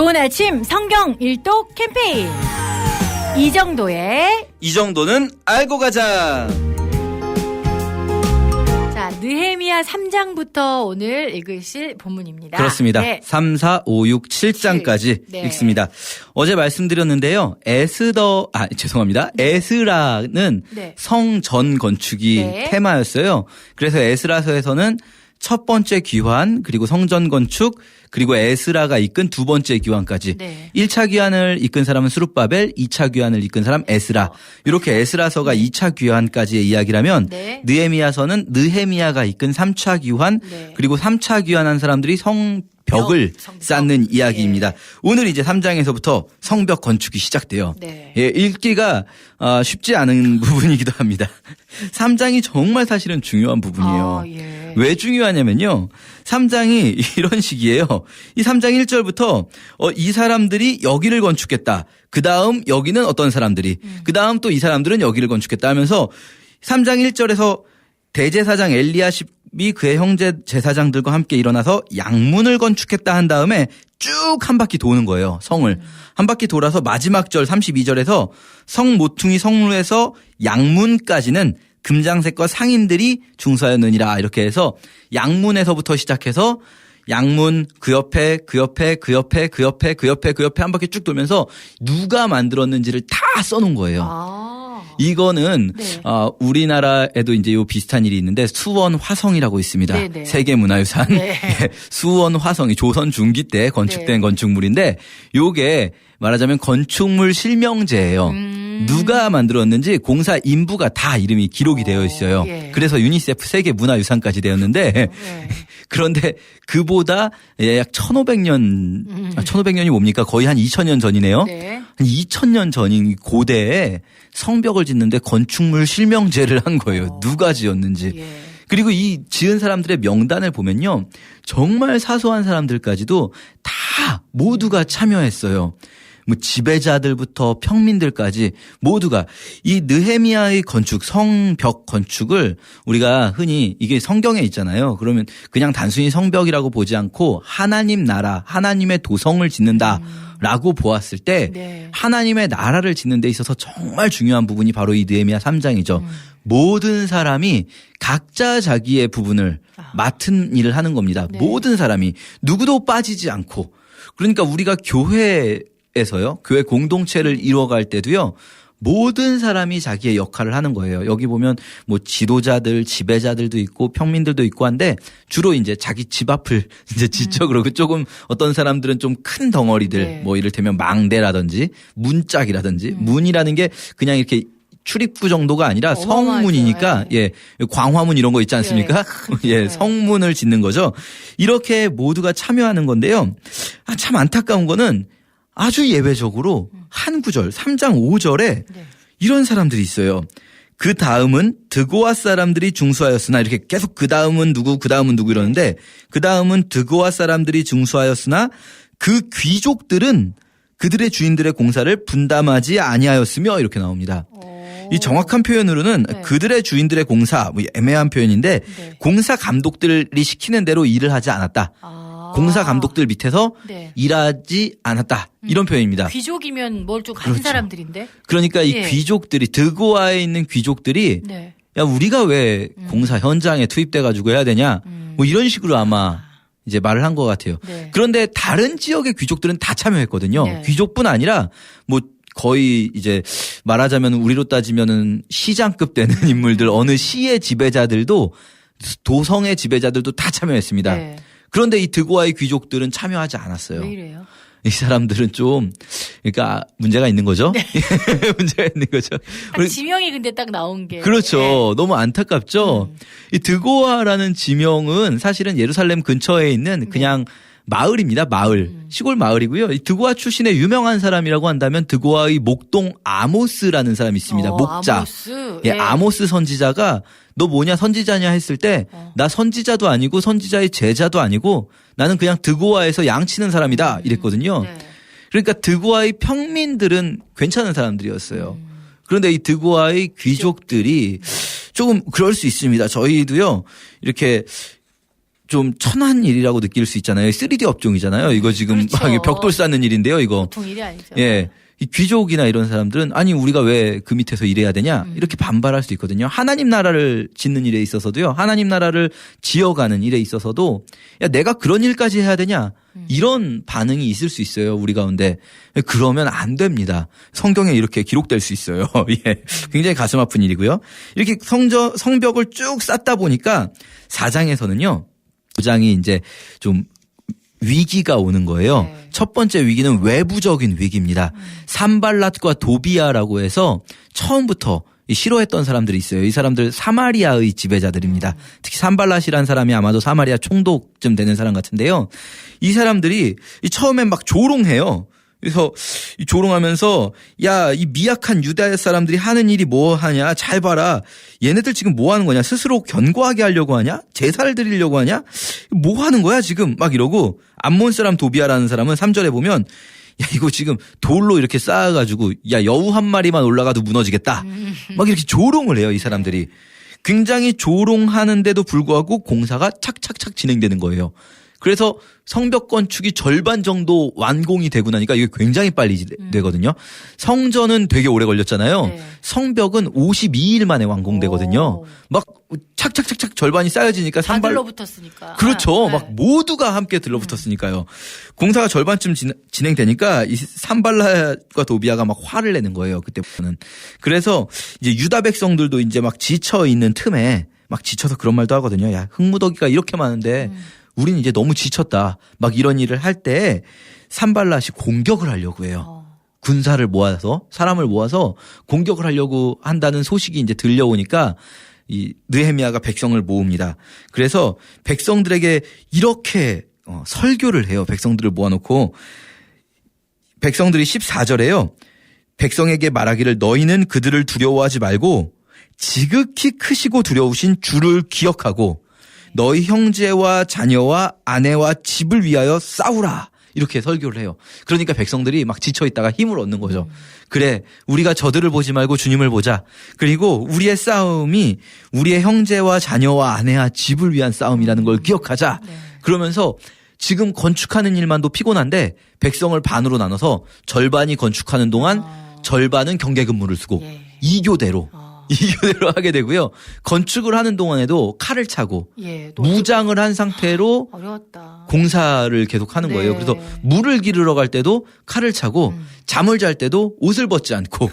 좋은 아침 성경 일독 캠페인 이 정도는 알고 가자. 자, 느헤미야 3장부터 오늘 읽으실 본문입니다. 그렇습니다. 네. 3, 4, 5, 6, 7장까지 네. 읽습니다. 어제 말씀드렸는데요. 에스라는 네. 성전 건축이 네. 테마였어요. 그래서 에스라서에서는 첫 번째 귀환, 그리고 성전 건축, 그리고 에스라가 이끈 두 번째 귀환까지. 네. 1차 귀환을 이끈 사람은 스룹바벨, 2차 귀환을 이끈 사람 에스라. 이렇게 에스라서가 2차 귀환까지의 이야기라면 네. 느헤미야서는 느헤미야가 이끈 3차 귀환, 네. 그리고 3차 귀환한 사람들이 성벽을 성벽. 쌓는 이야기입니다. 예. 오늘 이제 3장에서부터 성벽 건축이 시작돼요. 네. 예, 읽기가 쉽지 않은 부분이기도 합니다. 3장이 정말 사실은 중요한 부분이에요. 예. 왜 중요하냐면요. 3장이 이런 식이에요. 이 3장 1절부터 이 사람들이 여기를 건축했다. 그 다음 여기는 어떤 사람들이. 그 다음 또 이 사람들은 여기를 건축했다 하면서 3장 1절에서 대제사장 엘리야십이 그의 형제 제사장들과 함께 일어나서 양문을 건축했다 한 다음에 쭉 한 바퀴 도는 거예요. 성을. 한 바퀴 돌아서 마지막 절 32절에서 성 모퉁이 성루에서 양문까지는 금장색과 상인들이 중사였느니라 이렇게 해서 양문에서부터 시작해서 양문 그 옆에 한 바퀴 쭉 돌면서 누가 만들었는지를 다 써놓은 거예요. 이거는 네. 우리나라에도 이제 요 비슷한 일이 있는데 수원 화성이라고 있습니다. 네네. 세계문화유산. 네. 수원 화성이 조선 중기 때 건축된 네. 건축물인데 요게 말하자면 건축물 실명제예요. 누가 만들었는지 공사 인부가 다 이름이 기록이 되어 있어요. 예. 그래서 유니세프 세계문화유산까지 되었는데 네. 그런데 그보다 약 1500년 1500년이 뭡니까? 거의 한 2000년 전이네요. 네. 한 2000년 전인 고대에 성벽을 짓는데 건축물 실명제를 한 거예요. 누가 지었는지. 예. 그리고 이 지은 사람들의 명단을 보면요. 정말 사소한 사람들까지도 다 모두가 참여했어요. 뭐 지배자들부터 평민들까지 모두가 이 느헤미야의 건축, 성벽 건축을 우리가 흔히 이게 성경에 있잖아요. 그러면 그냥 단순히 성벽이라고 보지 않고 하나님 나라, 하나님의 도성을 짓는다라고 보았을 때 네. 하나님의 나라를 짓는 데 있어서 정말 중요한 부분이 바로 이 느헤미야 3장이죠. 모든 사람이 각자 자기의 부분을 맡은 일을 하는 겁니다. 네. 모든 사람이 누구도 빠지지 않고. 그러니까 우리가 교회에서요. 교회 공동체를 이루어갈 때도요. 모든 사람이 자기의 역할을 하는 거예요. 여기 보면 뭐 지도자들, 지배자들도 있고 평민들도 있고 한데 주로 이제 자기 집 앞을 이제 짓죠. 그리고 조금 어떤 사람들은 좀 큰 덩어리들 네. 뭐 이를테면 망대라든지 문짝이라든지 문이라는 게 그냥 이렇게 출입구 정도가 아니라 어마어마하죠. 성문이니까 예 광화문 이런 거 있지 않습니까? 예 성문을 짓는 거죠. 이렇게 모두가 참여하는 건데요. 참 안타까운 거는 아주 예외적으로 한 구절 3장 5절에 네. 이런 사람들이 있어요. 그 다음은 드고아 사람들이 중수하였으나 이렇게 계속 그 다음은 누구 이러는데 그 다음은 드고아 사람들이 중수하였으나 그 귀족들은 그들의 주인들의 공사를 분담하지 아니하였으며 이렇게 나옵니다. 이 정확한 표현으로는 네. 그들의 주인들의 공사, 뭐 애매한 표현인데 네. 공사 감독들이 시키는 대로 일을 하지 않았다. 공사 감독들 밑에서 네. 일하지 않았다. 이런 표현입니다. 귀족이면 뭘 좀 가진 그렇죠. 사람들인데. 그러니까 이 예. 귀족들이 드고아에 있는 귀족들이 네. 야 우리가 왜 공사 현장에 투입돼 가지고 해야 되냐 뭐 이런 식으로 아마 이제 말을 한 것 같아요. 네. 그런데 다른 지역의 귀족들은 다 참여했거든요. 네. 귀족뿐 아니라 뭐 거의 이제 말하자면 우리로 따지면은 시장급 되는 인물들 어느 시의 지배자들도 도성의 지배자들도 다 참여했습니다. 네. 그런데 이 드고아의 귀족들은 참여하지 않았어요. 왜 이래요? 이 사람들은 좀 그러니까 문제가 있는 거죠. 네. 문제가 있는 거죠. 지명이 근데 딱 나온 게. 그렇죠. 네. 너무 안타깝죠. 이 드고아라는 지명은 사실은 예루살렘 근처에 있는 그냥 마을입니다. 마을. 시골 마을이고요. 이 드고아 출신의 유명한 사람이라고 한다면 드고아의 목동 아모스라는 사람이 있습니다. 목자. 아모스. 예, 아모스 선지자가 너 뭐냐 선지자냐 했을 때 나 선지자도 아니고 선지자의 제자도 아니고 나는 그냥 드고아에서 양치는 사람이다 이랬거든요. 네. 그러니까 드고아의 평민들은 괜찮은 사람들이었어요. 그런데 이 드고아의 귀족들이 조금 그럴 수 있습니다. 저희도요 이렇게 좀 천한 일이라고 느낄 수 있잖아요. 3D 업종이잖아요. 이거 지금 그렇죠. 막 벽돌 쌓는 일인데요. 이거. 보통 일이 아니죠. 예. 이 귀족이나 이런 사람들은 아니 우리가 왜 그 밑에서 일해야 되냐 이렇게 반발할 수 있거든요. 하나님 나라를 짓는 일에 있어서도요. 하나님 나라를 지어가는 일에 있어서도 야 내가 그런 일까지 해야 되냐 이런 반응이 있을 수 있어요. 우리 가운데. 그러면 안 됩니다. 성경에 이렇게 기록될 수 있어요. 예. 굉장히 가슴 아픈 일이고요. 이렇게 성벽을 쭉 쌓다 보니까 4장에서는요. 9장이 이제 좀 위기가 오는 거예요. 네. 첫 번째 위기는 외부적인 위기입니다. 산발랏과 도비아라고 해서 처음부터 싫어했던 사람들이 있어요. 이 사람들 사마리아의 지배자들입니다. 특히 산발랏이라는 사람이 아마도 사마리아 총독쯤 되는 사람 같은데요. 이 사람들이 처음엔 막 조롱해요. 그래서 이 조롱하면서 야, 이 미약한 유다 사람들이 하는 일이 뭐 하냐? 잘 봐라. 얘네들 지금 뭐 하는 거냐? 스스로 견고하게 하려고 하냐? 제사를 드리려고 하냐? 뭐 하는 거야 지금? 막 이러고 암몬 사람 도비아라는 사람은 3절에 보면 야, 이거 지금 돌로 이렇게 쌓아가지고 야, 여우 한 마리만 올라가도 무너지겠다. 막 이렇게 조롱을 해요, 이 사람들이. 굉장히 조롱하는데도 불구하고 공사가 착착착 진행되는 거예요. 그래서 성벽 건축이 절반 정도 완공이 되고 나니까 이게 굉장히 빨리 되거든요. 성전은 되게 오래 걸렸잖아요. 네. 성벽은 52일 만에 완공되거든요. 오. 막 착착착착 절반이 쌓여지니까 다 들러붙었으니까. 그렇죠. 네. 막 모두가 함께 들러붙었으니까요. 공사가 절반쯤 진행되니까 이 산발랏과 도비아가 막 화를 내는 거예요. 그때부터는. 그래서 이제 유다 백성들도 이제 막 지쳐 있는 틈에 막 지쳐서 그런 말도 하거든요. 야, 흙무더기가 이렇게 많은데 우리는 이제 너무 지쳤다. 막 이런 일을 할 때 산발랏이 공격을 하려고 해요. 군사를 모아서 사람을 모아서 공격을 하려고 한다는 소식이 이제 들려오니까 이 느헤미야가 백성을 모읍니다. 그래서 백성들에게 이렇게 설교를 해요. 백성들을 모아놓고 백성들이 14절에요. 백성에게 말하기를 너희는 그들을 두려워하지 말고 지극히 크시고 두려우신 주를 기억하고 너희 형제와 자녀와 아내와 집을 위하여 싸우라. 이렇게 설교를 해요. 그러니까 백성들이 막 지쳐있다가 힘을 얻는 거죠. 그래, 우리가 저들을 보지 말고 주님을 보자. 그리고 우리의 싸움이 우리의 형제와 자녀와 아내와 집을 위한 싸움이라는 걸 기억하자. 네. 그러면서 지금 건축하는 일만도 피곤한데 백성을 반으로 나눠서 절반이 건축하는 동안 절반은 경계 근무를 쓰고 예. 2교대로 하게 되고요. 건축을 하는 동안에도 칼을 차고 예, 무장을 한 상태로 어려웠다. 공사를 계속 하는 거예요. 네. 그래서 물을 기르러 갈 때도 칼을 차고 잠을 잘 때도 옷을 벗지 않고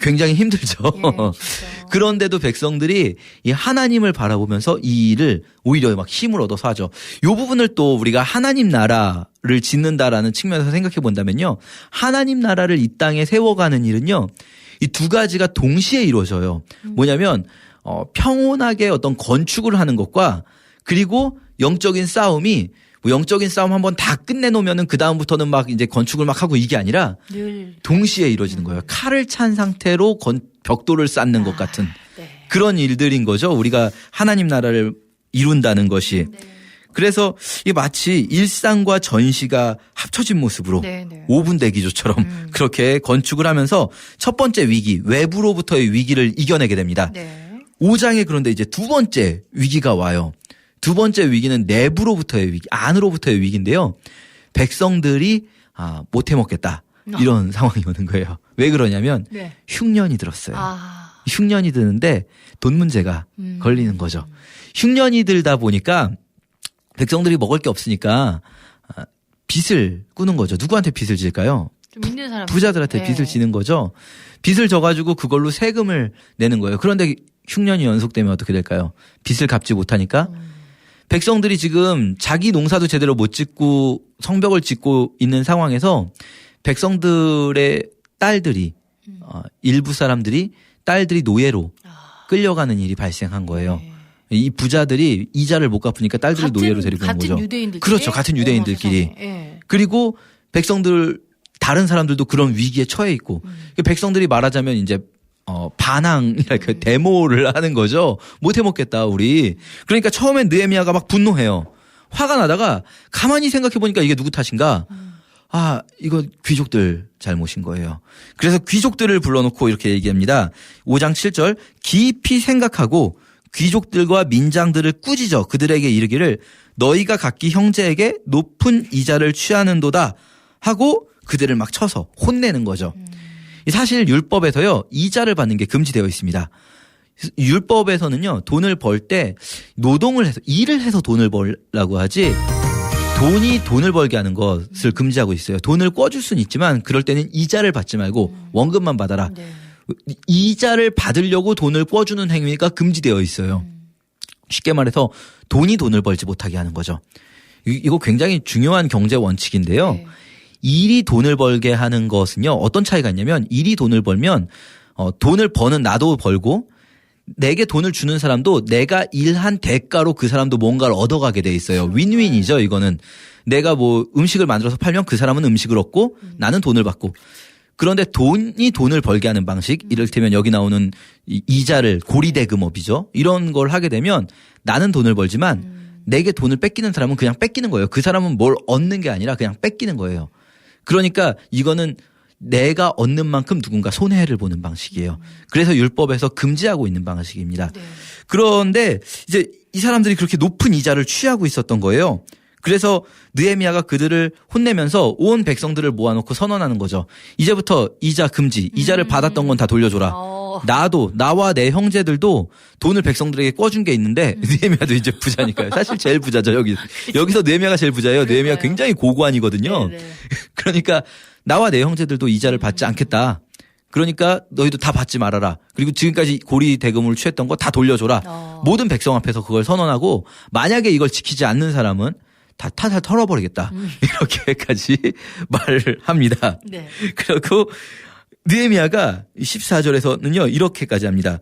굉장히 힘들죠. 예, 진짜. 그런데도 백성들이 이 하나님을 바라보면서 이 일을 오히려 막 힘을 얻어서 하죠. 이 부분을 또 우리가 하나님 나라를 짓는다라는 측면에서 생각해 본다면요. 하나님 나라를 이 땅에 세워가는 일은요. 이 두 가지가 동시에 이루어져요. 뭐냐면 평온하게 어떤 건축을 하는 것과 그리고 영적인 싸움이 뭐 영적인 싸움 한번 다 끝내놓으면은 그 다음부터는 막 이제 건축을 막 하고 이게 아니라 늘 동시에 이루어지는 거예요. 칼을 찬 상태로 벽돌을 쌓는 것 같은 네. 그런 일들인 거죠. 우리가 하나님 나라를 이룬다는 것이. 네. 그래서 이게 마치 일상과 전시가 합쳐진 모습으로 네, 네. 5분 대기조처럼 그렇게 건축을 하면서 첫 번째 위기, 외부로부터의 위기를 이겨내게 됩니다. 네. 5장에 그런데 이제 두 번째 위기가 와요. 두 번째 위기는 내부로부터의 위기, 안으로부터의 위기인데요. 백성들이 못 해먹겠다. 이런 상황이 오는 거예요. 왜 그러냐면 네. 흉년이 들었어요. 아. 흉년이 드는데 돈 문제가 걸리는 거죠. 흉년이 들다 보니까 백성들이 먹을 게 없으니까 빚을 꾸는 거죠. 누구한테 빚을 질까요? 좀 있는 사람. 부자들한테 네. 빚을 지는 거죠. 빚을 져가지고 그걸로 세금을 내는 거예요. 그런데 흉년이 연속되면 어떻게 될까요? 빚을 갚지 못하니까 백성들이 지금 자기 농사도 제대로 못 짓고 성벽을 짓고 있는 상황에서 백성들의 딸들이 일부 사람들이 딸들이 노예로 끌려가는 일이 발생한 거예요. 네. 이 부자들이 이자를 못 갚으니까 딸들을 노예로 데리고 온 거죠. 같은 유대인들끼리. 그렇죠. 같은 유대인들끼리. 예. 그리고 백성들 다른 사람들도 그런 위기에 처해 있고 백성들이 말하자면 이제 반항이랄까 데모를 하는 거죠. 못 해먹겠다 우리. 그러니까 처음엔 느헤미야가 막 분노해요. 화가 나다가 가만히 생각해 보니까 이게 누구 탓인가? 이거 귀족들 잘못인 거예요. 그래서 귀족들을 불러놓고 이렇게 얘기합니다. 5장 7절 깊이 생각하고 귀족들과 민장들을 꾸짖어 그들에게 이르기를 너희가 각기 형제에게 높은 이자를 취하는도다 하고 그들을 막 쳐서 혼내는 거죠. 사실 율법에서요 이자를 받는 게 금지되어 있습니다. 율법에서는요 돈을 벌 때 노동을 해서 일을 해서 돈을 벌라고 하지 돈이 돈을 벌게 하는 것을 금지하고 있어요. 돈을 꿔줄 수는 있지만 그럴 때는 이자를 받지 말고 원금만 받아라. 네. 이자를 받으려고 돈을 꿔주는 행위가 금지되어 있어요. 쉽게 말해서 돈이 돈을 벌지 못하게 하는 거죠. 이거 굉장히 중요한 경제 원칙인데요. 네. 일이 돈을 벌게 하는 것은요. 어떤 차이가 있냐면 일이 돈을 벌면 돈을 버는 나도 벌고 내게 돈을 주는 사람도 내가 일한 대가로 그 사람도 뭔가를 얻어가게 돼 있어요. 윈윈이죠. 이거는 내가 뭐 음식을 만들어서 팔면 그 사람은 음식을 얻고 나는 돈을 받고 그런데 돈이 돈을 벌게 하는 방식 이를테면 여기 나오는 이자를 고리대금업이죠. 이런 걸 하게 되면 나는 돈을 벌지만 내게 돈을 뺏기는 사람은 그냥 뺏기는 거예요. 그 사람은 뭘 얻는 게 아니라 그냥 뺏기는 거예요. 그러니까 이거는 내가 얻는 만큼 누군가 손해를 보는 방식이에요. 그래서 율법에서 금지하고 있는 방식입니다. 네. 그런데 이제 이 사람들이 그렇게 높은 이자를 취하고 있었던 거예요. 그래서 느헤미야가 그들을 혼내면서 온 백성들을 모아놓고 선언하는 거죠. 이제부터 이자 금지, 이자를 받았던 건 다 돌려줘라. 나도 나와 내 형제들도 돈을 백성들에게 꿔준 게 있는데 느헤미야도 이제 부자니까요. 사실 제일 부자죠. 여기서 느헤미야가 제일 부자예요. 느헤미야 굉장히 고관이거든요. 네네. 그러니까 나와 내 형제들도 이자를 받지 않겠다. 그러니까 너희도 다 받지 말아라. 그리고 지금까지 고리 대금을 취했던 거 다 돌려줘라. 모든 백성 앞에서 그걸 선언하고 만약에 이걸 지키지 않는 사람은 다 탈탈 털어버리겠다. 이렇게까지 말을 합니다. 네. 그리고 느헤미야가 14절에서는요 이렇게까지 합니다.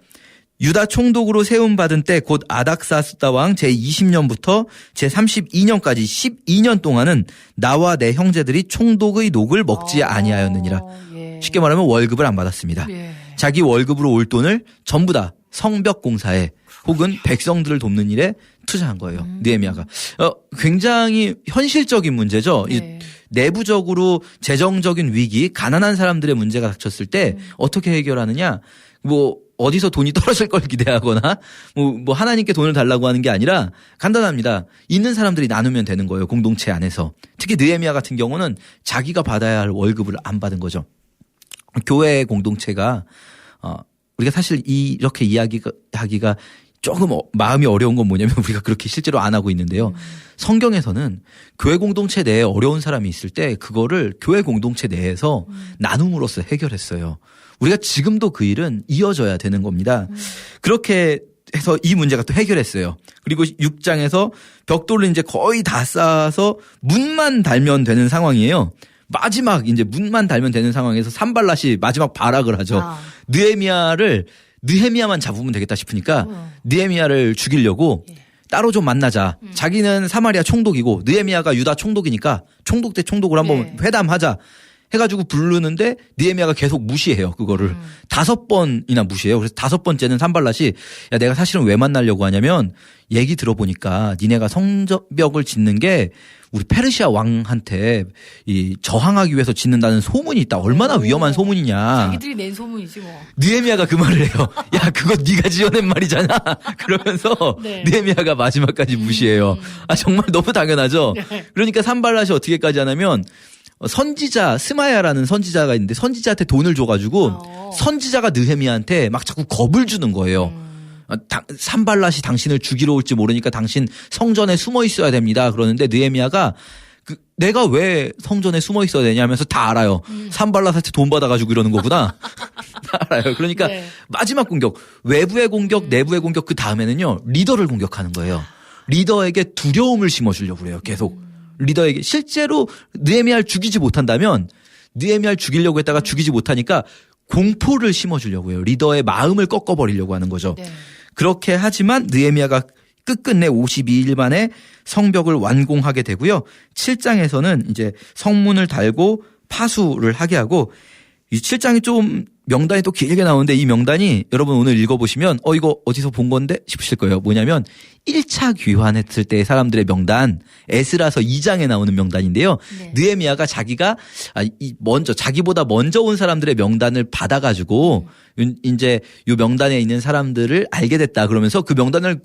유다 총독으로 세움받은 때 곧 아닥사스다 왕 제20년부터 제32년까지 12년 동안은 나와 내 형제들이 총독의 녹을 먹지 아니하였느니라. 예. 쉽게 말하면 월급을 안 받았습니다. 예. 자기 월급으로 올 돈을 전부 다 성벽 공사에 혹은 백성들을 돕는 일에 투자한 거예요. 느헤미야가. 굉장히 현실적인 문제죠. 네. 이 내부적으로 재정적인 위기, 가난한 사람들의 문제가 닥쳤을 때 어떻게 해결하느냐. 뭐 어디서 돈이 떨어질 걸 기대하거나 뭐 하나님께 돈을 달라고 하는 게 아니라 간단합니다. 있는 사람들이 나누면 되는 거예요. 공동체 안에서. 특히 느헤미야 같은 경우는 자기가 받아야 할 월급을 안 받은 거죠. 교회 공동체가 우리가 사실 이렇게 이야기하기가 조금 마음이 어려운 건 뭐냐면 우리가 그렇게 실제로 안 하고 있는데요. 성경에서는 교회 공동체 내에 어려운 사람이 있을 때 그거를 교회 공동체 내에서 나눔으로써 해결했어요. 우리가 지금도 그 일은 이어져야 되는 겁니다. 그렇게 해서 이 문제가 또 해결했어요. 그리고 6장에서 벽돌을 이제 거의 다 쌓아서 문만 달면 되는 상황이에요. 마지막 이제 문만 달면 되는 상황에서 산발랏이 마지막 발악을 하죠. 느헤미야만 잡으면 되겠다 싶으니까 느헤미야를 죽이려고 따로 좀 만나자. 자기는 사마리아 총독이고 느헤미야가 유다 총독이니까 총독 대 총독을 한번 회담하자. 해가지고 부르는데 느헤미야가 계속 무시해요. 그거를 5번이나 무시해요. 그래서 5번째는 산발랏이 야 내가 사실은 왜 만나려고 하냐면 얘기 들어보니까 니네가 성벽을 짓는 게 우리 페르시아 왕한테 이 저항하기 위해서 짓는다는 소문이 있다. 얼마나 위험한 소문이냐. 자기들이 낸 소문이지 뭐. 느헤미야가 그 말을 해요. 야 그거 네가 지어낸 말이잖아. 그러면서 네. 느헤미야가 마지막까지 무시해요. 정말 너무 당연하죠. 네. 그러니까 산발랏이 어떻게까지 하냐면 선지자 스마야라는 선지자가 있는데 선지자한테 돈을 줘가지고 선지자가 느헤미야한테 막 자꾸 겁을 주는 거예요. 산발랏이 당신을 죽이러 올지 모르니까 당신 성전에 숨어 있어야 됩니다. 그러는데 느헤미야가 내가 왜 성전에 숨어 있어야 되냐 하면서 다 알아요. 산발랏한테 돈 받아가지고 이러는 거구나. 다 알아요. 그러니까 네. 마지막 공격, 외부의 공격, 내부의 공격 그 다음에는요 리더를 공격하는 거예요. 리더에게 두려움을 심어주려고 그래요. 계속. 리더에게 실제로 느헤미야를 죽이지 못한다면 느헤미야를 죽이려고 했다가 죽이지 못하니까 공포를 심어주려고 해요. 리더의 마음을 꺾어버리려고 하는 거죠. 네. 그렇게 하지만 느헤미야가 끝끝내 52일 만에 성벽을 완공하게 되고요. 7장에서는 이제 성문을 달고 파수를 하게 하고 이 7장이 좀 명단이 또 길게 나오는데 이 명단이 여러분 오늘 읽어보시면 이거 어디서 본 건데 싶으실 거예요. 뭐냐면 1차 귀환했을 때의 사람들의 명단 에스라서 2장에 나오는 명단인데요. 네. 느헤미야가 자기가 자기보다 먼저 온 사람들의 명단을 받아가지고 이제 이 명단에 있는 사람들을 알게 됐다 그러면서 그 명단을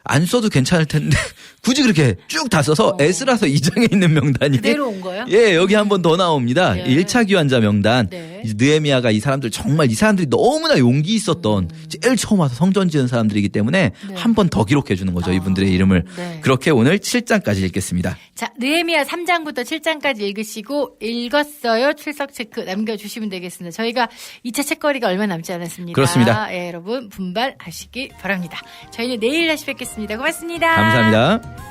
안 써도 괜찮을 텐데 굳이 그렇게 쭉 다 써서 에스라서 2장에 있는 명단이 그대로 온 거예요? 예, 여기 한 번 더 나옵니다. 네. 1차 귀환자 명단. 네. 이제 느헤미야가 이 사람들이 너무나 용기 있었던 제일 처음 와서 성전 지은 사람들이기 때문에 네. 한 번 더 기록해 주는 거죠. 이분들의 이름을. 네. 그렇게 오늘 7장까지 읽겠습니다. 자, 느헤미야 3장부터 7장까지 읽으시고 읽었어요. 출석 체크 남겨주시면 되겠습니다. 저희가 2차 책거리가 얼마 남지 않았습니다. 그렇습니다. 예, 여러분 분발하시기 바랍니다. 저희는 내일 다시 뵙겠습니다. 고맙습니다. 감사합니다.